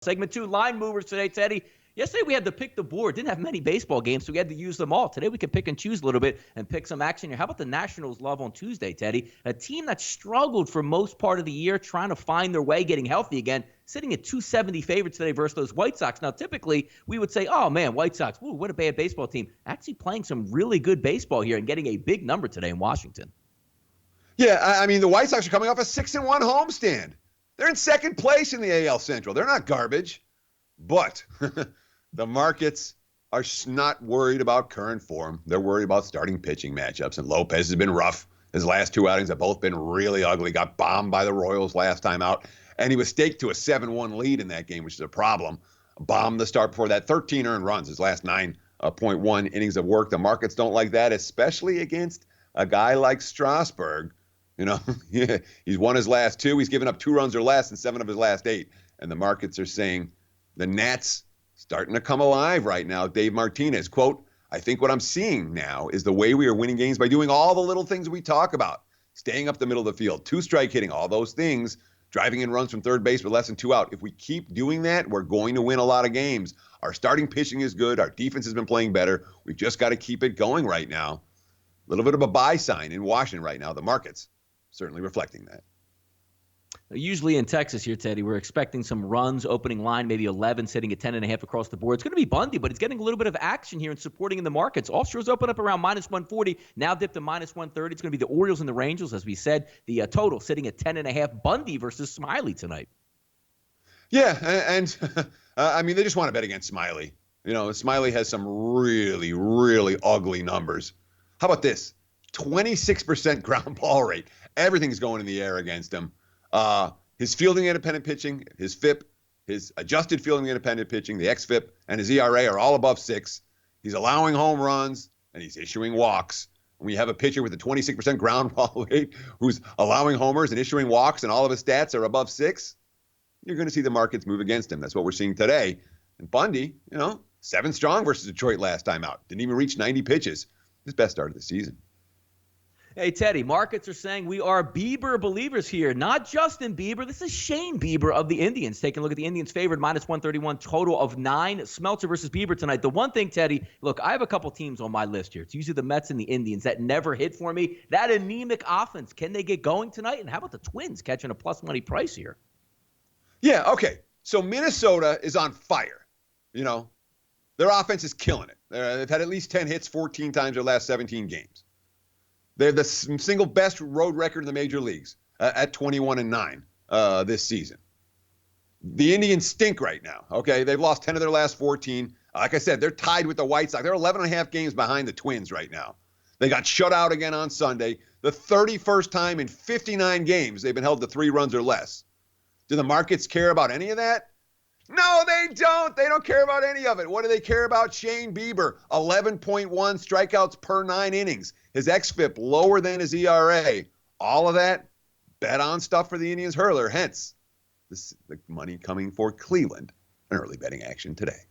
Segment 2, line movers today, Teddy. Yesterday we had to pick the board. Didn't have many baseball games, so we had to use them all. Today we can pick and choose a little bit and pick some action here. How about the Nationals love on Tuesday, Teddy? A team that struggled for most part of the year trying to find their way, getting healthy again, sitting at 270 favorites today versus those White Sox. Now, typically, we would say, oh, man, White Sox, ooh, what a bad baseball team. Actually playing some really good baseball here and getting a big number today in Washington. Yeah, I mean, the White Sox are coming off a 6-1 homestand. They're in second place in the AL Central. They're not garbage. But the markets are not worried about current form. They're worried about starting pitching matchups. And Lopez has been rough. His last two outings have both been really ugly. Got bombed by the Royals last time out. And he was staked to a 7-1 lead in that game, which is a problem. Bombed the start before that. 13 earned runs his last 9.1 innings of work. The markets don't like that, especially against a guy like Strasburg. You know, he's won his last two. He's given up 2 runs or less in 7 of his last 8. And the markets are saying the Nats starting to come alive right now. Dave Martinez, quote, I think what I'm seeing now is the way we are winning games by doing all the little things we talk about. Staying up the middle of the field, 2-strike hitting, all those things, driving in runs from third base with less than 2 out. If we keep doing that, we're going to win a lot of games. Our starting pitching is good. Our defense has been playing better. We've just got to keep it going right now. A little bit of a buy sign in Washington right now. The markets certainly reflecting that. Usually in Texas here, Teddy, we're expecting some runs, opening line, maybe 11, sitting at 10.5 across the board. It's going to be Bundy, but it's getting a little bit of action here and supporting in the markets. All-Stars open up around -140, now dipped to -130. It's going to be the Orioles and the Rangers, as we said. The total sitting at 10.5. Bundy versus Smiley tonight. Yeah, and I mean, they just want to bet against Smiley. You know, Smiley has some really, really ugly numbers. How about this? 26% ground ball rate. Everything's going in the air against him. His fielding independent pitching, his FIP, his adjusted fielding independent pitching, the xFIP, and his ERA are all above 6. He's allowing home runs, and he's issuing walks. When you have a pitcher with a 26% ground ball rate who's allowing homers and issuing walks, and all of his stats are above 6, you're going to see the markets move against him. That's what we're seeing today. And Bundy, 7 strong versus Detroit last time out. Didn't even reach 90 pitches. His best start of the season. Hey, Teddy, markets are saying we are BIEBER believers here. Not Justin Bieber. This is Shane Bieber of the Indians. Taking a look at the Indians' favorite, -131, total of 9. Smeltzer versus Bieber tonight. The one thing, Teddy, look, I have a couple teams on my list here. It's usually the Mets and the Indians that never hit for me. That anemic offense, can they get going tonight? And how about the Twins catching a plus money price here? Yeah, okay. So Minnesota is on fire. Their offense is killing it. They've had at least 10 hits 14 times their last 17 games. They have the single best road record in the major leagues at 21-9 this season. The Indians stink right now, okay? They've lost 10 of their last 14. Like I said, they're tied with the White Sox. They're 11.5 games behind the Twins right now. They got shut out again on Sunday. The 31st time in 59 games they've been held to 3 runs or less. Do the markets care about any of that? No, they don't. They don't care about any of it. What do they care about? Shane Bieber, 11.1 strikeouts per 9 innings. His xFIP lower than his ERA. All of that, bet on stuff for the Indians hurler. Hence, the money coming for Cleveland. An early betting action today.